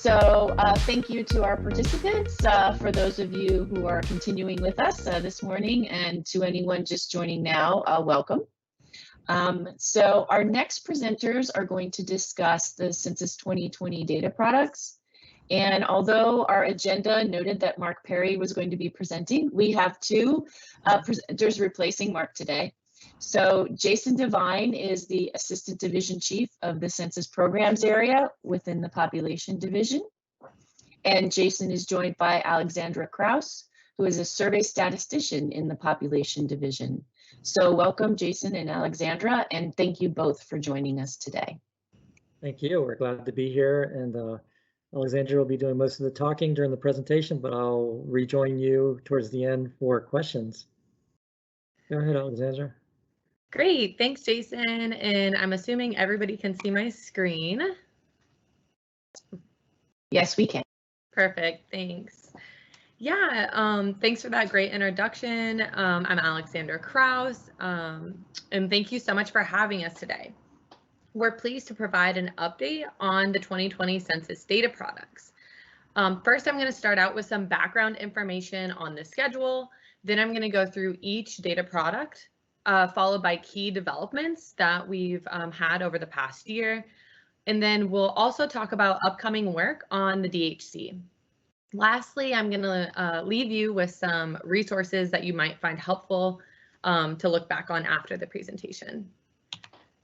Thank you to our participants, for those of you who are continuing with us this morning, and to anyone just joining now, welcome. Our next presenters are going to discuss the Census 2020 data products. And although our agenda noted that Mark Perry was going to be presenting, we have two presenters replacing Mark today. So Jason Devine is the Assistant Division Chief of the Census Programs area within the Population Division. And Jason is joined by Alexandra Kraus, who is a survey statistician in the Population Division. So welcome, Jason and Alexandra, and thank you both for joining us today. Thank you. We're glad to be here, and Alexandra will be doing most of the talking during the presentation, but I'll rejoin you towards the end for questions. Go ahead, Alexandra. Great, thanks, Jason. And I'm assuming everybody can see my screen. Yes, we can. Perfect, thanks. Yeah, thanks for that great introduction. I'm Alexandra Kraus, and thank you so much for having us today. We're pleased to provide an update on the 2020 Census data products. First, I'm going to start out with some background information on the schedule. Then I'm going to go through each data product, followed by key developments that we've had over the past year. And then we'll also talk about upcoming work on the DHC. Lastly, I'm going to leave you with some resources that you might find helpful to look back on after the presentation.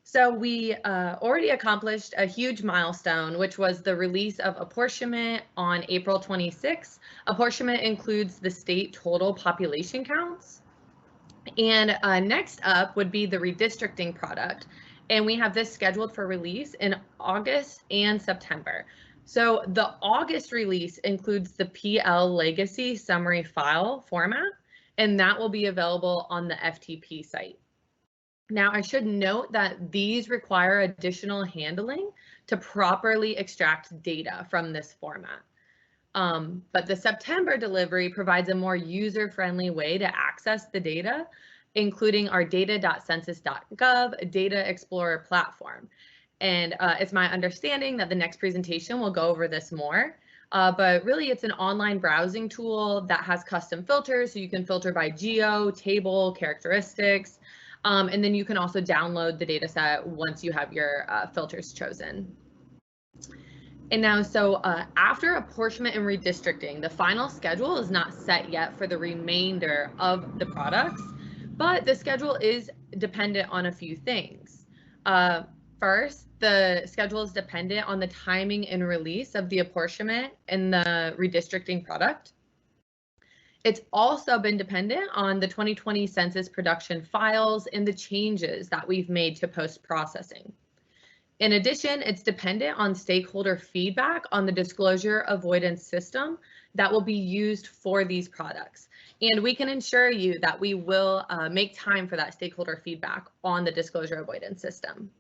So we already accomplished a huge milestone, which was the release of apportionment on April 26. Apportionment includes the state total population counts. And next up would be the redistricting product. And we have this scheduled for release in August and September. So the August release includes the PL Legacy Summary File format, and that will be available on the FTP site. Now, I should note that these require additional handling to properly extract data from this format. But the September delivery provides a more user-friendly way to access the data, including our data.census.gov Data Explorer platform. And it's my understanding that the next presentation will go over this more. But really, it's an online browsing tool that has custom filters, so you can filter by geo, table, characteristics, and then you can also download the data set once you have your filters chosen. And now, so after apportionment and redistricting, the final schedule is not set yet for the remainder of the products, but the schedule is dependent on a few things. First, the schedule is dependent on the timing and release of the apportionment and the redistricting product. It's also been dependent on the 2020 census production files and the changes that we've made to post-processing. In addition, it's dependent on stakeholder feedback on the disclosure avoidance system that will be used for these products. And we can assure you that we will make time for that stakeholder feedback on the disclosure avoidance system.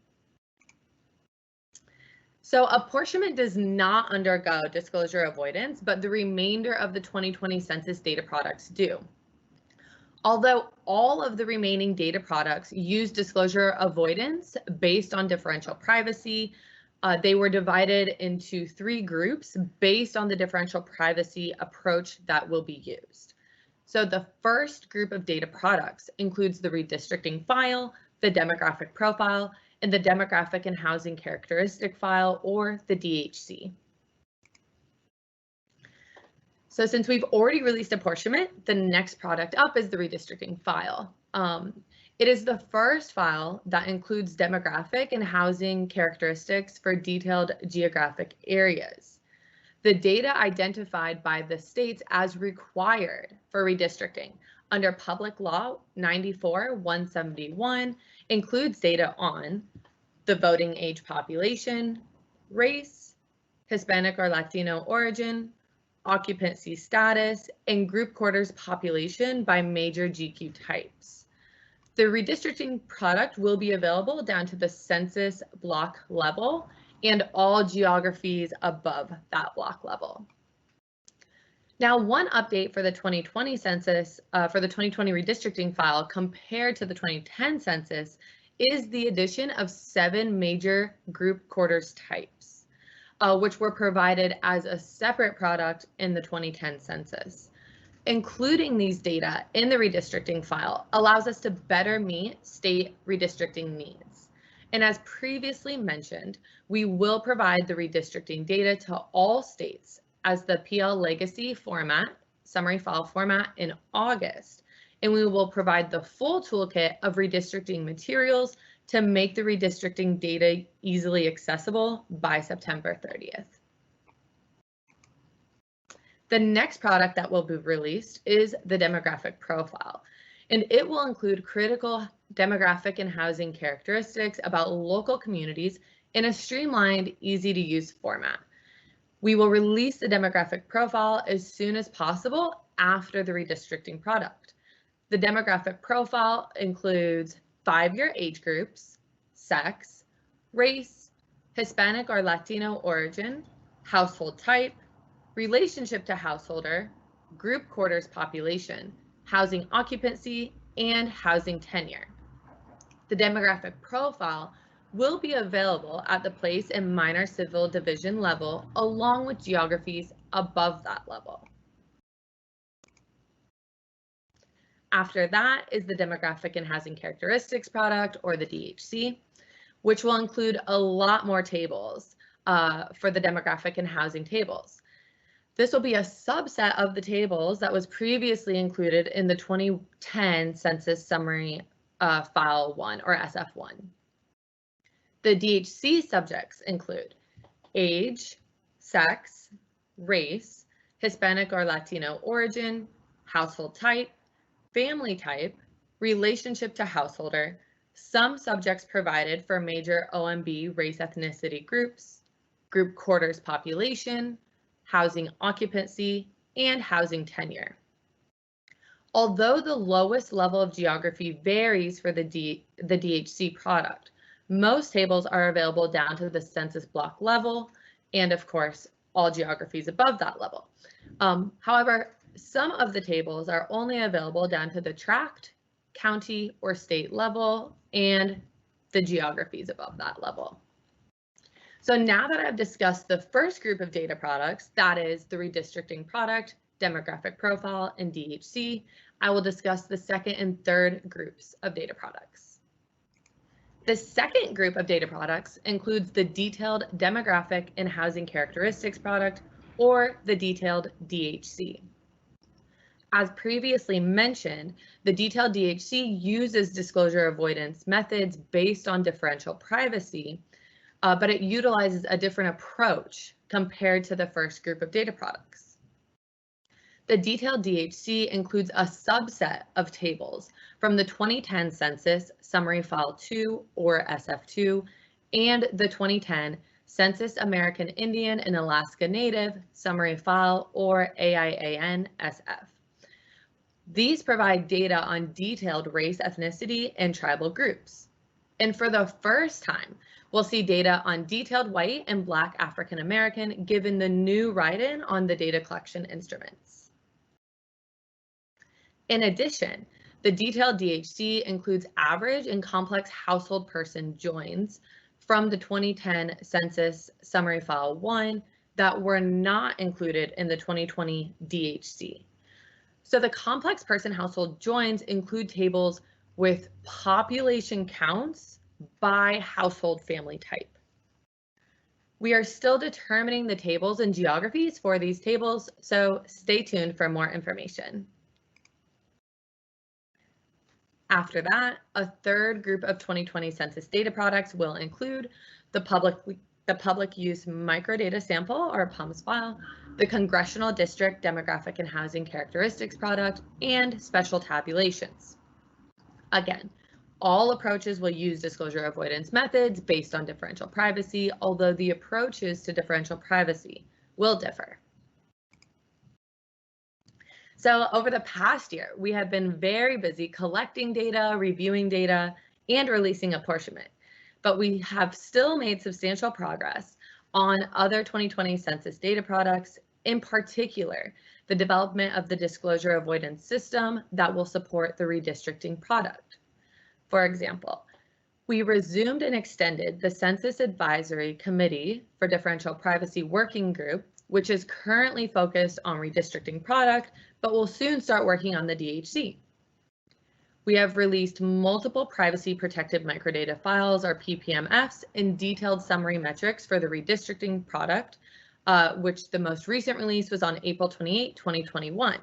So apportionment does not undergo disclosure avoidance, but the remainder of the 2020 census data products do. Although all of the remaining data products use disclosure avoidance based on differential privacy, they were divided into 3 groups based on the differential privacy approach that will be used. So the first group of data products includes the redistricting file, the demographic profile, and the demographic and housing characteristic file, or the DHC. So since we've already released apportionment, the next product up is the redistricting file. It is the first file that includes demographic and housing characteristics for detailed geographic areas. The data identified by the states as required for redistricting under Public Law 94-171 includes data on the voting age population, race, Hispanic or Latino origin, occupancy status, and group quarters population by major GQ types. The redistricting product will be available down to the census block level and all geographies above that block level. Now, one update for the 2020 census, for the 2020 redistricting file compared to the 2010 census is the addition of 7 major group quarters types. which were provided as a separate product in the 2010 census. Including these data in the redistricting file allows us to better meet state redistricting needs. And as previously mentioned, we will provide the redistricting data to all states as the PL Legacy format, summary file format, in August. And we will provide the full toolkit of redistricting materials to make the redistricting data easily accessible by September 30th. The next product that will be released is the demographic profile, and it will include critical demographic and housing characteristics about local communities in a streamlined, easy-to-use format. We will release the demographic profile as soon as possible after the redistricting product. The demographic profile includes 5-year age groups, sex, race, Hispanic or Latino origin, household type, relationship to householder, group quarters population, housing occupancy, and housing tenure. The demographic profile will be available at the place and minor civil division level, along with geographies above that level. After that is the demographic and housing characteristics product, or the DHC, which will include a lot more tables for the demographic and housing tables. This will be a subset of the tables that was previously included in the 2010 Census Summary File 1, or SF1. The DHC subjects include age, sex, race, Hispanic or Latino origin, household type, family type, relationship to householder, some subjects provided for major OMB race ethnicity groups, group quarters population, housing occupancy, and housing tenure. Although the lowest level of geography varies for the DHC product, most tables are available down to the census block level, and of course, all geographies above that level. However, some of the tables are only available down to the tract, county, or state level, and the geographies above that level. So now that I've discussed the first group of data products, that is the redistricting product, demographic profile, and DHC, I will discuss the second and third groups of data products. The second group of data products includes the detailed demographic and housing characteristics product, or the detailed DHC. As previously mentioned, the detailed DHC uses disclosure avoidance methods based on differential privacy, but it utilizes a different approach compared to the first group of data products. The detailed DHC includes a subset of tables from the 2010 Census Summary File 2, or SF2, and the 2010 Census American Indian and Alaska Native Summary File, or AIAN-SF. These provide data on detailed race, ethnicity, and tribal groups. And for the first time, we'll see data on detailed white and Black African American given the new write-in on the data collection instruments. In addition, the detailed DHC includes average and complex household person joins from the 2010 Census Summary File 1 that were not included in the 2020 DHC. So the complex person household joins include tables with population counts by household family type. We are still determining the tables and geographies for these tables, so stay tuned for more information. After that, a third group of 2020 census data products will include the public use microdata sample, or PUMS file, the Congressional District Demographic and Housing Characteristics product, and special tabulations. Again, all approaches will use disclosure avoidance methods based on differential privacy, although the approaches to differential privacy will differ. So over the past year, we have been very busy collecting data, reviewing data, and releasing apportionment, but we have still made substantial progress on other 2020 census data products, in particular, the development of the disclosure avoidance system that will support the redistricting product. For example, We resumed and extended the Census Advisory Committee for Differential Privacy Working Group, which is currently focused on redistricting product, but will soon start working on the DHC. We have released multiple privacy protected microdata files, or PPMFs, and detailed summary metrics for the redistricting product, which the most recent release was on April 28, 2021.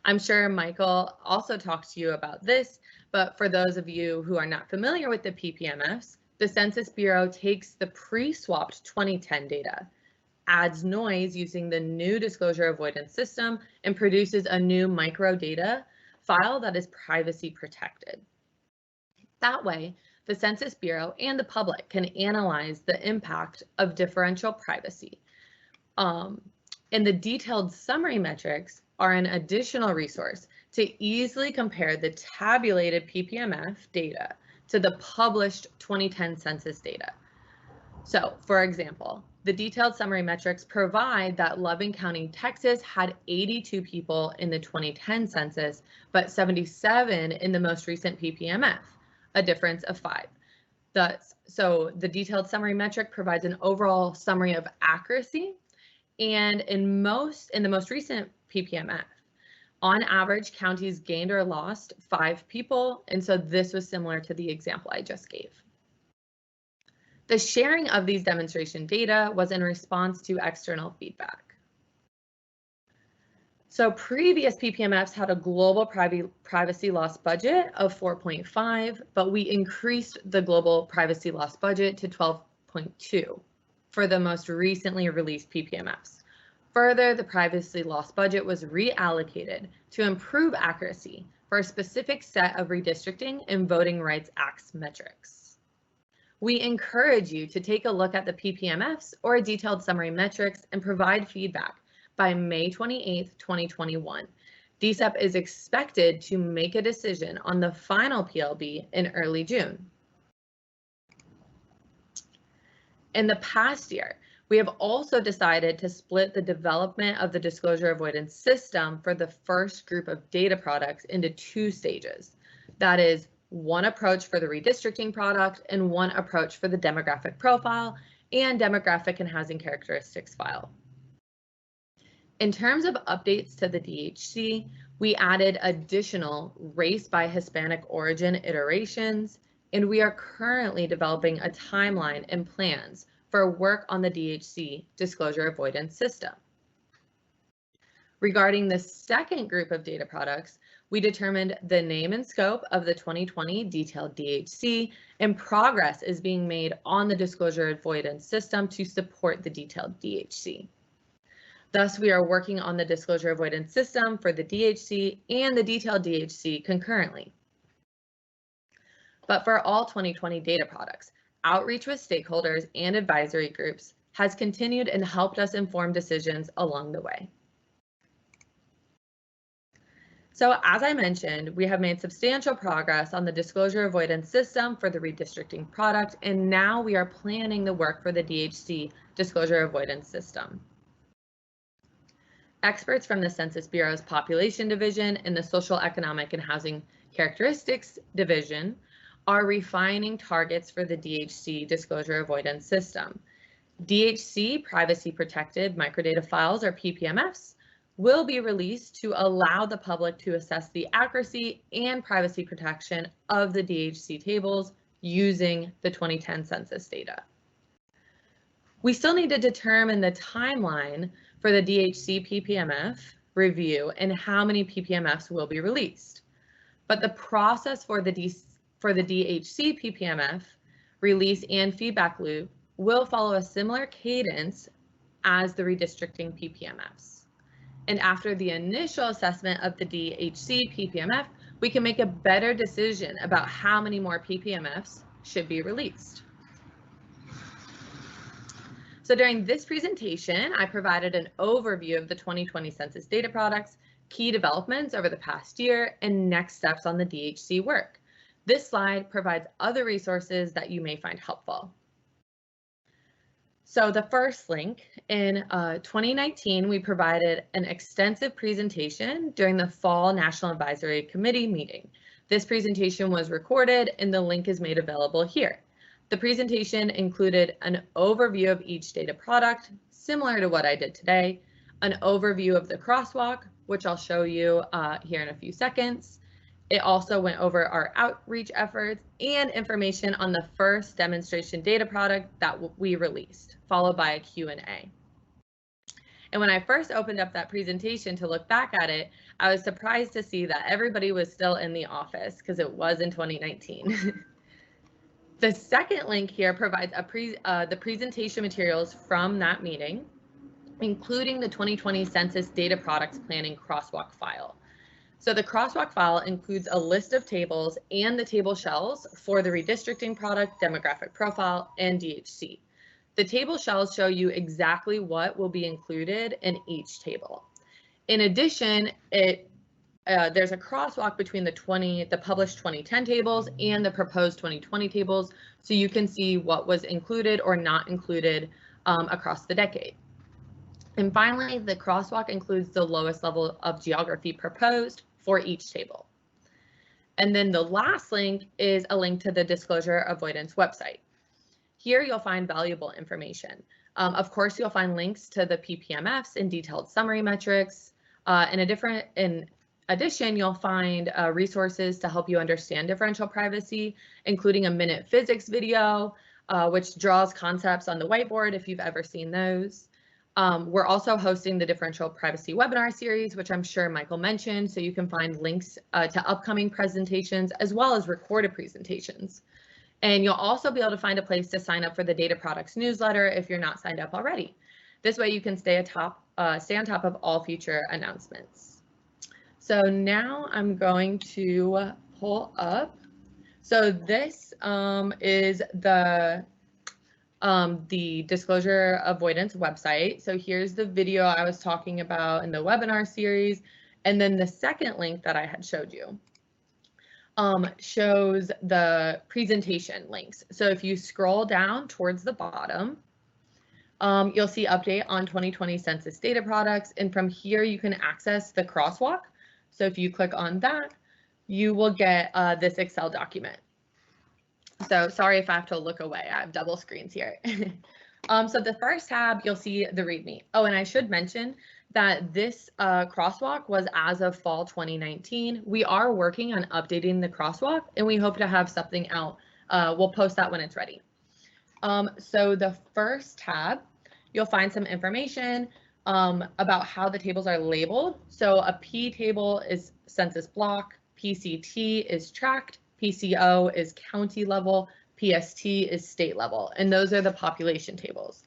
I'm sure Michael also talked to you about this, but for those of you who are not familiar with the PPMFs, the Census Bureau takes the pre-swapped 2010 data, adds noise using the new disclosure avoidance system, and produces a new microdata file that is privacy protected. That way, the Census Bureau and the public can analyze the impact of differential privacy. And the detailed summary metrics are an additional resource to easily compare the tabulated PPMF data to the published 2010 census data. So, for example, the detailed summary metrics provide that Loving County, Texas had 82 people in the 2010 census, but 77 in the most recent PPMF, a difference of 5. So the detailed summary metric provides an overall summary of accuracy, and in the most recent PPMF, on average, counties gained or lost 5 people, and so this was similar to the example I just gave. The sharing of these demonstration data was in response to external feedback. So previous PPMFs had a global privacy loss budget of 4.5, but we increased the global privacy loss budget to 12.2 for the most recently released PPMFs. Further, the privacy loss budget was reallocated to improve accuracy for a specific set of redistricting and Voting Rights Act metrics. We encourage you to take a look at the PPMFs or detailed summary metrics and provide feedback by May 28, 2021. DCEP is expected to make a decision on the final PLB in early June. In the past year, we have also decided to split the development of the disclosure avoidance system for the first group of data products into 2 stages. That is, one approach for the redistricting product and one approach for the demographic profile and demographic and housing characteristics file. In terms of updates to the DHC, we added additional race by Hispanic origin iterations, and we are currently developing a timeline and plans for work on the DHC disclosure avoidance system. Regarding the second group of data products, we determined the name and scope of the 2020 detailed DHC, and progress is being made on the disclosure avoidance system to support the detailed DHC. Thus, we are working on the disclosure avoidance system for the DHC and the detailed DHC concurrently. But for all 2020 data products, outreach with stakeholders and advisory groups has continued and helped us inform decisions along the way. So as I mentioned, we have made substantial progress on the disclosure avoidance system for the redistricting product, and now we are planning the work for the DHC disclosure avoidance system. Experts from the Census Bureau's Population Division and the Social, Economic, and Housing Characteristics Division are refining targets for the DHC disclosure avoidance system. DHC privacy protected microdata files, or PPMFs, will be released to allow the public to assess the accuracy and privacy protection of the DHC tables using the 2010 census data. We still need to determine the timeline for the DHC PPMF review and how many PPMFs will be released. But the process for the DHC PPMF release and feedback loop will follow a similar cadence as the redistricting PPMFs. And after the initial assessment of the DHC PPMF, we can make a better decision about how many more PPMFs should be released. So during this presentation, I provided an overview of the 2020 census data products, key developments over the past year, and next steps on the DHC work. This slide provides other resources that you may find helpful. So the first link, in 2019, we provided an extensive presentation during the Fall National Advisory Committee meeting. This presentation was recorded and the link is made available here. The presentation included an overview of each data product, similar to what I did today, an overview of the crosswalk, which I'll show you here in a few seconds. It also went over our outreach efforts and information on the first demonstration data product that we released, followed by a Q&A. And when I first opened up that presentation to look back at it, I was surprised to see that everybody was still in the office because it was in 2019. The second link here provides the presentation materials from that meeting, including the 2020 Census Data Products Planning Crosswalk file. So the crosswalk file includes a list of tables and the table shells for the redistricting product, demographic profile, and DHC. The table shells show you exactly what will be included in each table. In addition, there's a crosswalk between the published 2010 tables and the proposed 2020 tables, so you can see what was included or not included across the decade. And finally, the crosswalk includes the lowest level of geography proposed for each table. And then the last link is a link to the disclosure avoidance website. Here you'll find valuable information. Of course, you'll find links to the PPMFs and detailed summary metrics. In addition, you'll find resources to help you understand differential privacy, including a minute physics video, which draws concepts on the whiteboard if you've ever seen those. We're also hosting the differential privacy webinar series, which I'm sure Michael mentioned, so you can find links to upcoming presentations as well as recorded presentations. And you'll also be able to find a place to sign up for the Data Products newsletter if you're not signed up already. This way you can stay on top of all future announcements. So now I'm going to pull up. So this is the disclosure avoidance website. So here's the video I was talking about in the webinar series. And then the second link that I had showed you shows the presentation links. So if you scroll down towards the bottom, you'll see update on 2020 Census Data Products. And from here, you can access the crosswalk. So if you click on that, you will get this Excel document. So sorry if I have to look away. I have double screens here. So the first tab, you'll see the README. Oh, and I should mention that this crosswalk was as of fall 2019. We are working on updating the crosswalk, and we hope to have something out. We'll post that when it's ready. So the first tab, you'll find some information about how the tables are labeled. So a P table is census block, PCT is tract, PCO is county level, PST is state level, and those are the population tables.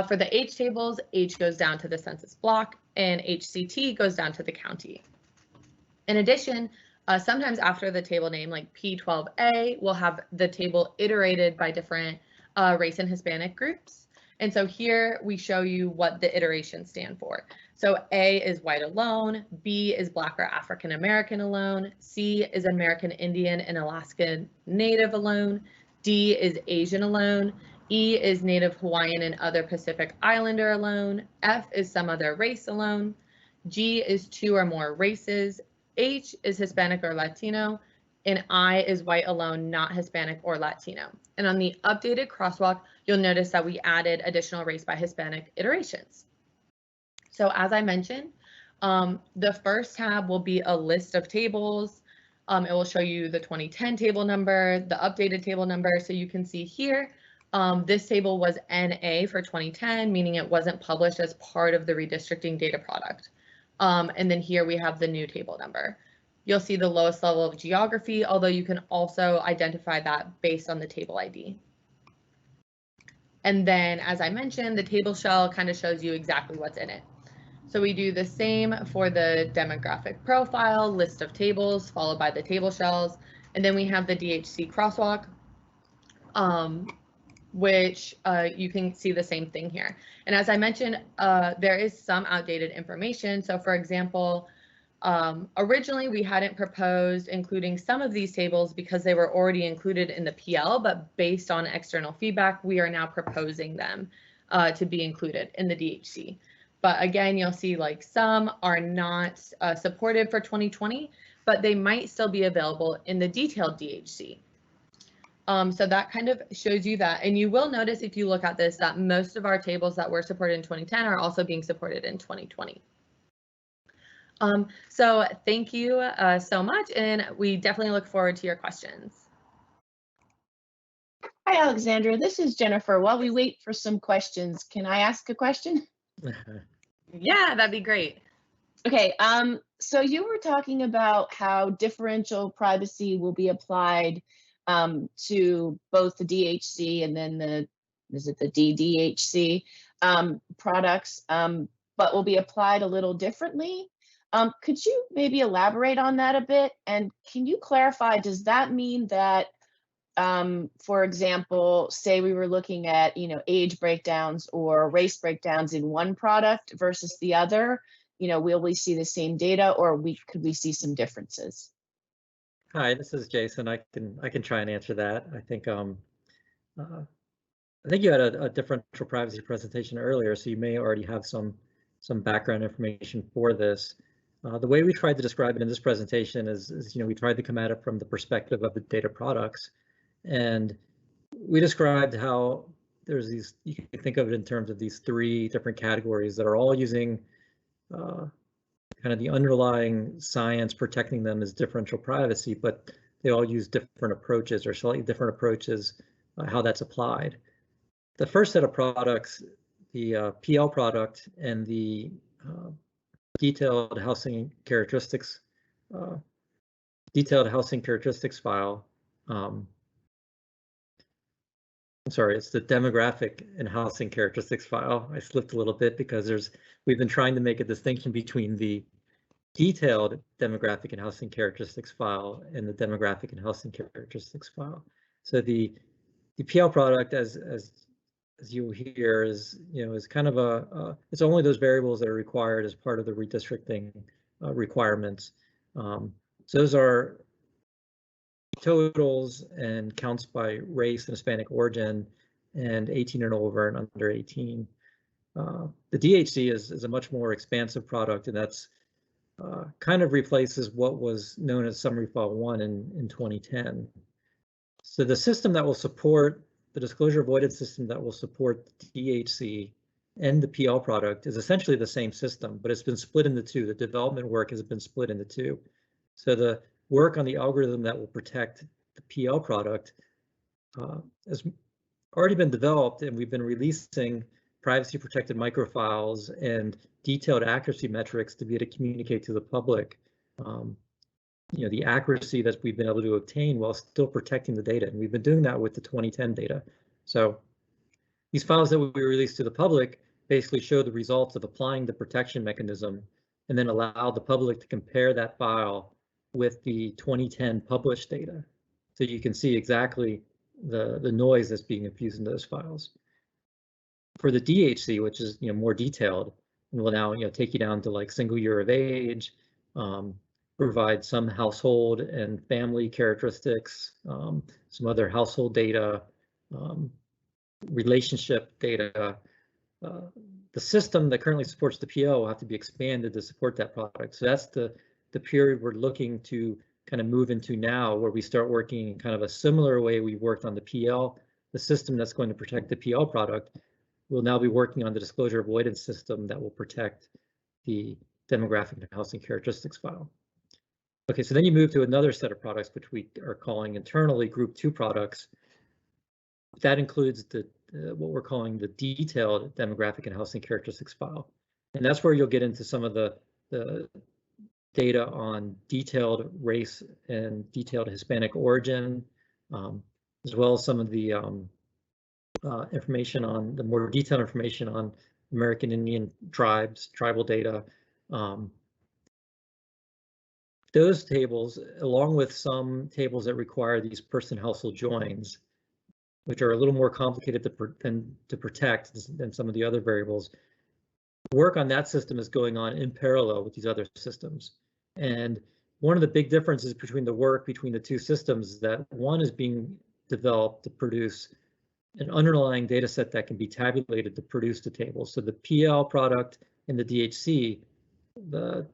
For the H tables, H goes down to the census block and HCT goes down to the county. In addition, sometimes after the table name, like P12A, we'll have the table iterated by different race and Hispanic groups. And so here we show you what the iterations stand for. So A is white alone, B is Black or African American alone, C is American Indian and Alaska Native alone, D is Asian alone, E is Native Hawaiian and other Pacific Islander alone, F is some other race alone, G is 2 or more races, H is Hispanic or Latino, and I is white alone, not Hispanic or Latino. And on the updated crosswalk, you'll notice that we added additional race by Hispanic iterations. So as I mentioned, the first tab will be a list of tables. It will show you the 2010 table number, the updated table number. So you can see here, this table was NA for 2010, meaning it wasn't published as part of the redistricting data product. And then here we have the new table number. You'll see the lowest level of geography, although you can also identify that based on the table ID. And then, as I mentioned, the table shell kind of shows you exactly what's in it. So we do the same for the demographic profile, list of tables, followed by the table shells. And then we have the DHC crosswalk, which you can see the same thing here. And as I mentioned, there is some outdated information. So for example, originally we hadn't proposed including some of these tables because they were already included in the PL, but based on external feedback, we are now proposing them to be included in the DHC. But again, you'll see like some are not supported for 2020, but they might still be available in the detailed DHC. So that kind of shows you that. And you will notice if you look at this that most of our tables that were supported in 2010 are also being supported in 2020. So thank you so much, and we definitely look forward to your questions. Hi, Alexandra. This is Jennifer. While we wait for some questions, can I ask a question? Yeah, that'd be great. Okay, so you were talking about how differential privacy will be applied to both the DHC and then the DDHC products, but will be applied a little differently. Could you maybe elaborate on that a bit? And can you clarify, does that mean that, for example, say we were looking at, age breakdowns or race breakdowns in one product versus the other, will we see the same data, or could we see some differences? Hi, this is Jason. I can try and answer that. I think you had a differential privacy presentation earlier, so you may already have some background information for this. The way we tried to describe it in this presentation is we tried to come at it from the perspective of the data products, and we described how there's these, you can think of it in terms of these three different categories that are all using kind of the underlying science protecting them as differential privacy, but they all use different approaches or slightly different approaches how that's applied. The first set of products, the PL product and the detailed housing characteristics file. I'm sorry, it's the demographic and housing characteristics file. I slipped a little bit because we've been trying to make a distinction between the detailed demographic and housing characteristics file and the demographic and housing characteristics file. So the PL product, as you hear, is kind of it's only those variables that are required as part of the redistricting requirements. So those are totals and counts by race and Hispanic origin, and 18 and over and under 18. The DHC is a much more expansive product, and that's kind of replaces what was known as Summary File 1 in 2010. So the system that will support the disclosure avoidance system that will support the DHC and the PL product is essentially the same system, but it's been split into two. The development work has been split into two. So the work on the algorithm that will protect the PL product has already been developed, and we've been releasing privacy protected microfiles and detailed accuracy metrics to be able to communicate to the public the accuracy that we've been able to obtain while still protecting the data. And we've been doing that with the 2010 data. So these files that we released to the public basically show the results of applying the protection mechanism, and then allow the public to compare that file with the 2010 published data. So you can see exactly the noise that's being infused into those files. For the DHC, which is more detailed, and will now take you down to like single year of age, provide some household and family characteristics, some other household data, relationship data. The system that currently supports the PL will have to be expanded to support that product. So that's the period we're looking to kind of move into now, where we start working in kind of a similar way we worked on the PL. The system that's going to protect the PL product will now be working on the disclosure avoidance system that will protect the demographic and housing characteristics file. Okay, so then you move to another set of products, which we are calling internally Group 2 products. That includes what we're calling the detailed demographic and housing characteristics file. And that's where you'll get into some of the data on detailed race and detailed Hispanic origin, as well as some of the information on the more detailed information on American Indian tribes, tribal data. Those tables, along with some tables that require these person-household joins, which are a little more complicated to protect than some of the other variables, work on that system is going on in parallel with these other systems. And one of the big differences between the work between the two systems is that one is being developed to produce an underlying data set that can be tabulated to produce the table. So the PL product and the DHC, the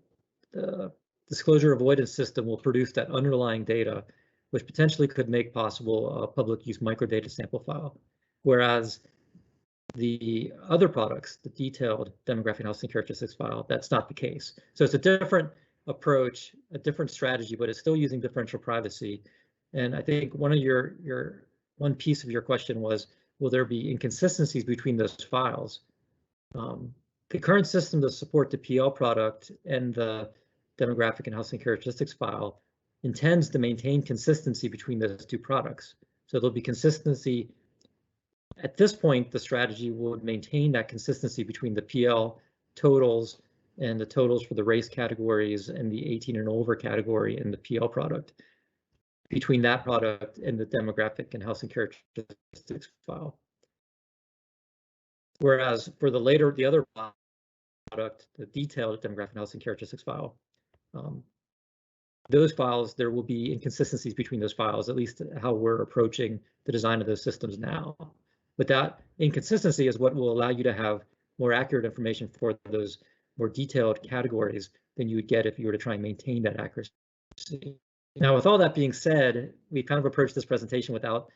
disclosure avoidance system will produce that underlying data, which potentially could make possible a public use microdata sample file. Whereas the other products, the detailed demographic and housing characteristics file, that's not the case. So it's a different approach, a different strategy, but it's still using differential privacy. And I think one piece of your question was, will there be inconsistencies between those files? The current system to support the PL product and the demographic and housing characteristics file intends to maintain consistency between those two products. So there'll be consistency. At this point, the strategy would maintain that consistency between the PL totals and the totals for the race categories and the 18 and over category in the PL product, between that product and the demographic and housing characteristics file. Whereas for the other product, the detailed demographic and housing characteristics file, those files, there will be inconsistencies between those files, at least how we're approaching the design of those systems now. But that inconsistency is what will allow you to have more accurate information for those more detailed categories than you would get if you were to try and maintain that accuracy. Now, with all that being said, we kind of approached this presentation with the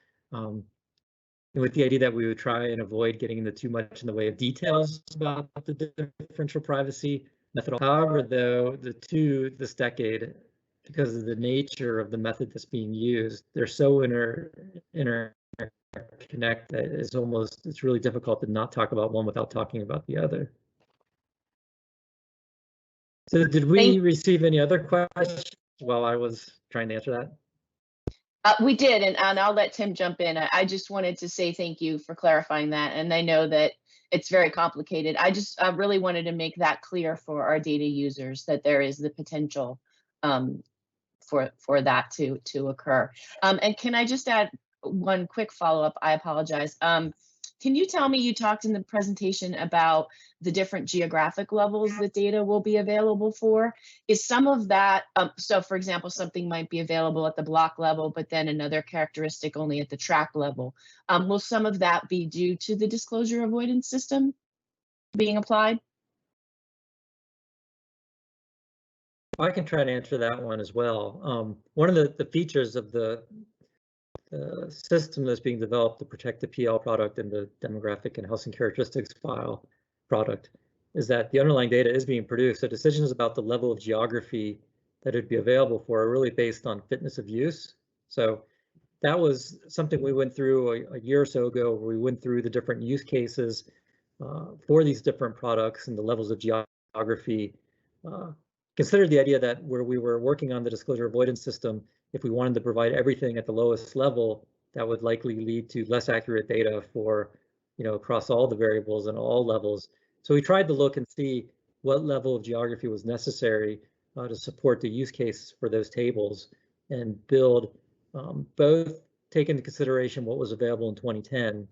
idea that we would try and avoid getting into too much in the way of details about the differential privacy methodology. However, though, this decade, because of the nature of the method that's being used, they're so interconnected that it's really difficult to not talk about one without talking about the other. So did we receive any other questions while I was trying to answer that? We did, and I'll let Tim jump in. I just wanted to say thank you for clarifying that, and I know that it's very complicated. I really wanted to make that clear for our data users, that there is the potential for that to occur. And can I just add one quick follow-up? I apologize. Can you tell me, you talked in the presentation about the different geographic levels that data will be available for. Is some of that, so for example, something might be available at the block level, but then another characteristic only at the tract level. Will some of that be due to the disclosure avoidance system being applied? I can try to answer that one as well. One of the features of the system that's being developed to protect the PL product and the demographic and housing characteristics file product is that the underlying data is being produced. So decisions about the level of geography that would be available for are really based on fitness of use. So that was something we went through a year or so ago, where we went through the different use cases for these different products and the levels of geography. Considered the idea that where we were working on the disclosure avoidance system, if we wanted to provide everything at the lowest level, that would likely lead to less accurate data for, across all the variables and all levels. So we tried to look and see what level of geography was necessary to support the use case for those tables, and build both take into consideration what was available in 2010,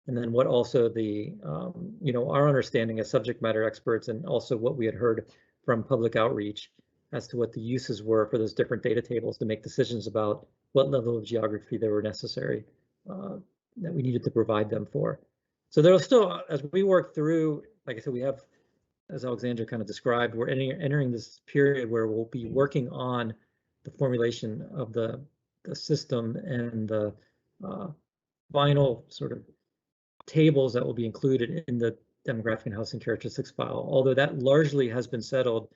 and then what also the, our understanding as subject matter experts, and also what we had heard from public outreach as to what the uses were for those different data tables to make decisions about what level of geography they were necessary, that we needed to provide them for. So there was still, as we work through, like I said, we have, as Alexandra kind of described, we're entering this period where we'll be working on the formulation of the system and the final sort of tables that will be included in the demographic and housing characteristics file, although that largely has been settled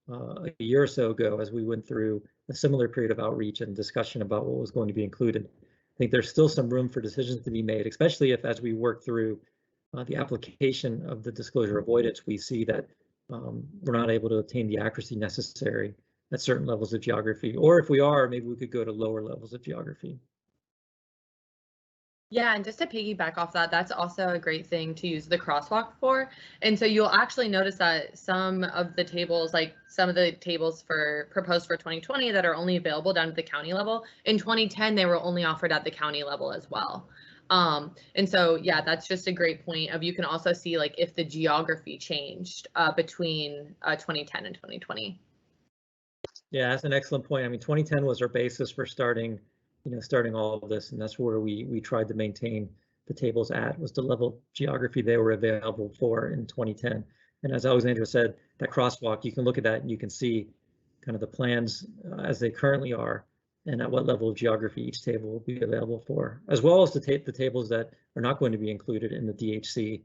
a year or so ago as we went through a similar period of outreach and discussion about what was going to be included. I think there's still some room for decisions to be made, especially if, as we work through the application of the disclosure avoidance, we see that we're not able to obtain the accuracy necessary at certain levels of geography, or if we are, maybe we could go to lower levels of geography. Yeah, and just to piggyback off that, that's also a great thing to use the crosswalk for. And so you'll actually notice that some of the tables, like some of the tables proposed for 2020 that are only available down at the county level, in 2010, they were only offered at the county level as well. And so, yeah, that's just a great point of, you can also see like if the geography changed between 2010 and 2020. Yeah, that's an excellent point. I mean, 2010 was our basis for starting all of this, and that's where we tried to maintain the tables at, was the level of geography they were available for in 2010. And as Alexandra said, that crosswalk, you can look at that and you can see kind of the plans as they currently are, and at what level of geography each table will be available for, as well as the tables that are not going to be included in the DHC,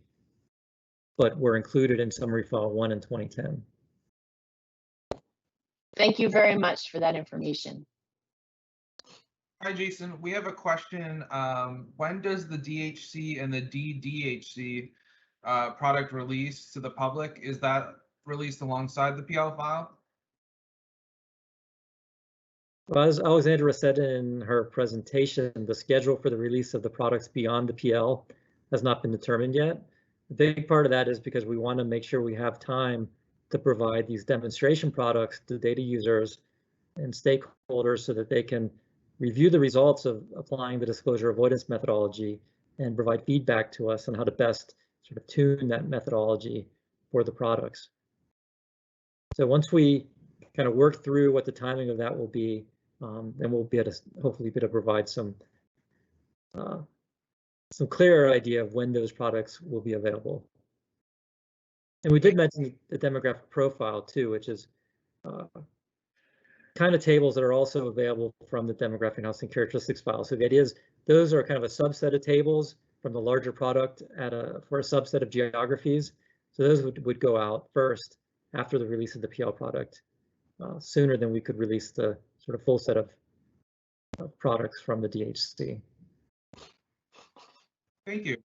but were included in Summary File 1 in 2010. Thank you very much for that information. Hi, Jason. We have a question. When does the DHC and the DDHC product release to the public? Is that released alongside the PL file? Well, as Alexandra said in her presentation, the schedule for the release of the products beyond the PL has not been determined yet. A big part of that is because we want to make sure we have time to provide these demonstration products to data users and stakeholders so that they can review the results of applying the disclosure avoidance methodology and provide feedback to us on how to best sort of tune that methodology for the products. So once we kind of work through what the timing of that will be, then we'll be able to hopefully be able to provide some clearer idea of when those products will be available. And we did mention the demographic profile too, which is kind of tables that are also available from the demographic and housing characteristics file. So the idea is those are kind of a subset of tables from the larger product for a subset of geographies. So those would go out first after the release of the PL product, sooner than we could release the sort of full set of products from the DHC. Thank you.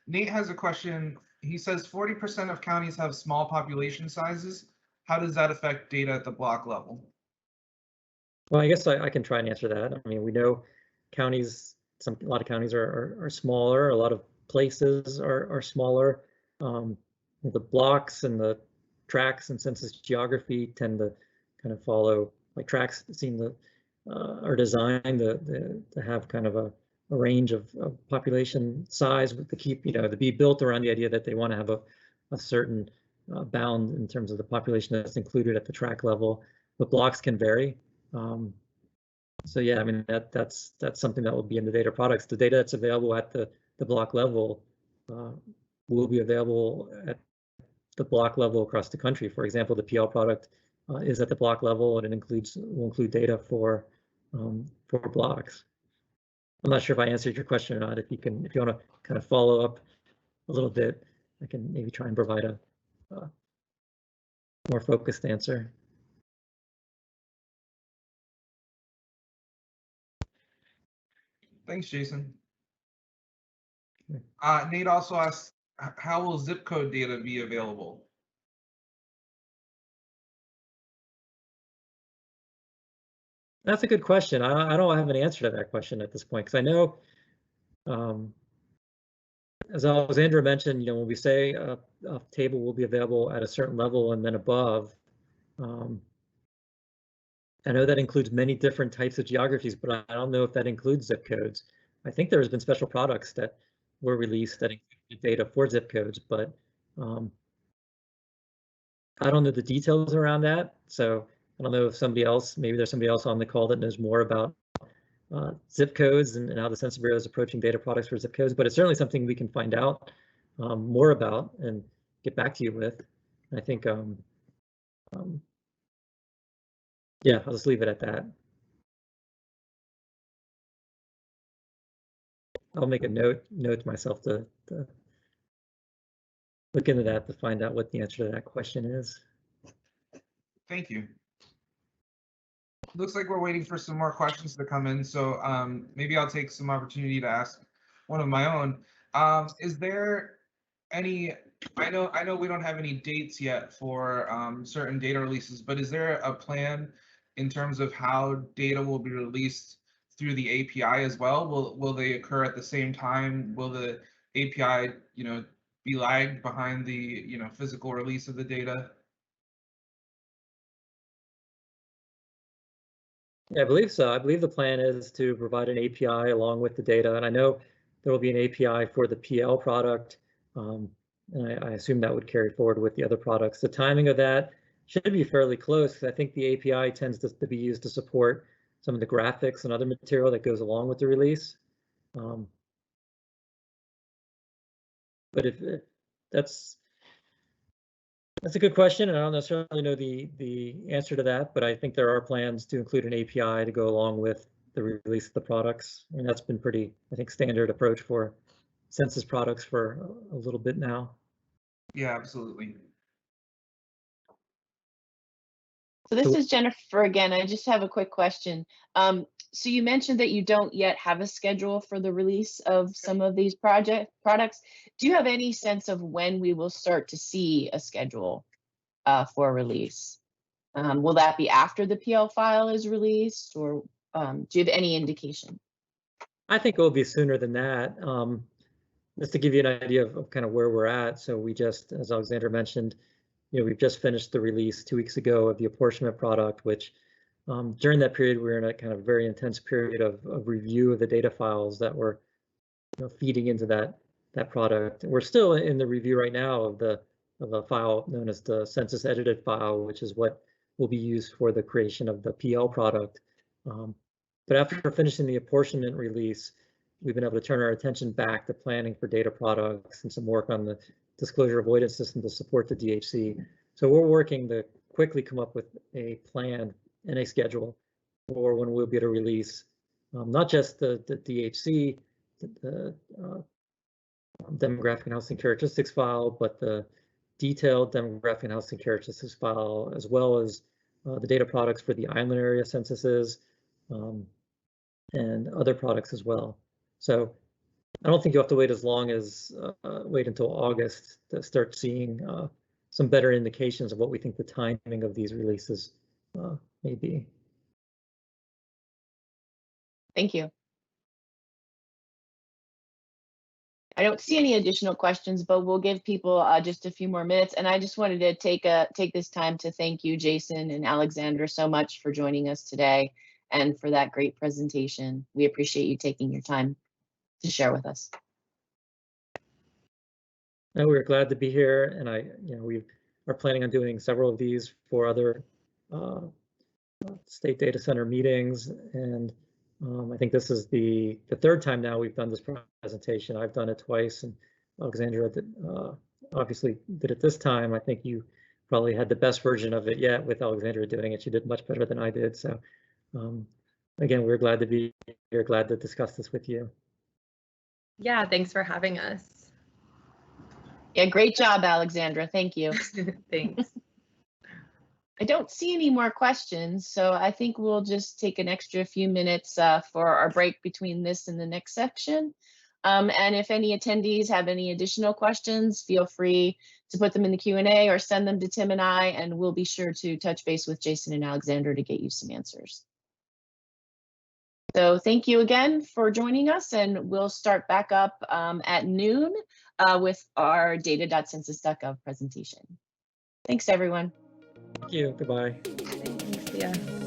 Nate has a question. He says 40% of counties have small population sizes. How does that affect data at the block level? Well, I guess I can try and answer that. I mean, we know counties, a lot of counties are smaller, a lot of places are smaller. The blocks and the tracks and census geography tend to kind of follow, like tracks seem to are designed to have kind of a range of population size with to be built around the idea that they want to have a certain bound in terms of the population that's included at the track level. But blocks can vary. So yeah, I mean that's something that will be in the data products. The data that's available at the block level will be available at the block level across the country. For example, the PL product is at the block level, and it will include data for blocks. I'm not sure if I answered your question or not. If you want to kind of follow up a little bit, I can maybe try and provide a more focused answer. Thanks, Jason. Okay. Nate also asks, how will zip code data be available? That's a good question. I don't have an answer to that question at this point, because I know, as Alexandra mentioned, when we say a table will be available at a certain level and then above, I know that includes many different types of geographies, but I don't know if that includes zip codes. I think there has been special products that were released that include data for zip codes, but I don't know the details around that. So I don't know if maybe there's somebody else on the call that knows more about zip codes and how the Census Bureau is approaching data products for zip codes, but it's certainly something we can find out more about and get back to you with. And I think, yeah, I'll just leave it at that. I'll make a note to myself to look into that to find out what the answer to that question is. Thank you. Looks like we're waiting for some more questions to come in, so maybe I'll take some opportunity to ask one of my own. Is there any, I know we don't have any dates yet for certain data releases, but is there a plan in terms of how data will be released through the API as well? Will they occur at the same time? Will the API, be lagged behind the, physical release of the data? Yeah, I believe so. I believe the plan is to provide an API along with the data, and I know there will be an API for the PL product, and I assume that would carry forward with the other products. The timing of that should be fairly close, because I think the API tends to be used to support some of the graphics and other material that goes along with the release. But if that's, That's a good question, and I don't necessarily know the answer to that, but I think there are plans to include an API to go along with the release of the products. I mean, that's been pretty, I think, standard approach for Census products for a little bit now. Yeah, absolutely. So this is Jennifer again. I just have a quick question. So you mentioned that you don't yet have a schedule for the release of some of these products. Do you have any sense of when we will start to see a schedule for release? Will that be after the PL file is released, or do you have any indication? I think it will be sooner than that. Just to give you an idea of kind of where we're at. So we just, as Alexandra mentioned, we've just finished the release 2 weeks ago of the apportionment product, which during that period, we were in a kind of very intense period of review of the data files that were feeding into that product. We're still in the review right now of a file known as the census edited file, which is what will be used for the creation of the PL product. But after finishing the apportionment release, we've been able to turn our attention back to planning for data products and some work on the disclosure avoidance system to support the DHC. So we're working to quickly come up with a plan and a schedule for when we'll be able to release not just the DHC, the demographic and housing characteristics file, but the detailed demographic and housing characteristics file, as well as the data products for the island area censuses and other products as well. So I don't think you have to wait as long as wait until August to start seeing some better indications of what we think the timing of these releases may be. Thank you. I don't see any additional questions, but we'll give people just a few more minutes. And I just wanted to take this time to thank you, Jason and Alexandra, so much for joining us today and for that great presentation. We appreciate you taking your time to share with us. No, we're glad to be here, and we are planning on doing several of these for other state data center meetings, and I think this is the third time now we've done this presentation. I've done it twice, and Alexandra obviously did it this time. I think you probably had the best version of it yet with Alexandra doing it. She did much better than I did. So again, we're glad to be here, glad to discuss this with you. Yeah, thanks for having us. Yeah, great job, Alexandra. Thank you. Thanks. I don't see any more questions, so I think we'll just take an extra few minutes for our break between this and the next section. And if any attendees have any additional questions, feel free to put them in the Q&A or send them to Tim and I, and we'll be sure to touch base with Jason and Alexandra to get you some answers. So thank you again for joining us, and we'll start back up at noon with our data.census.gov presentation. Thanks, everyone. Thank you. Goodbye. Thanks. Yeah.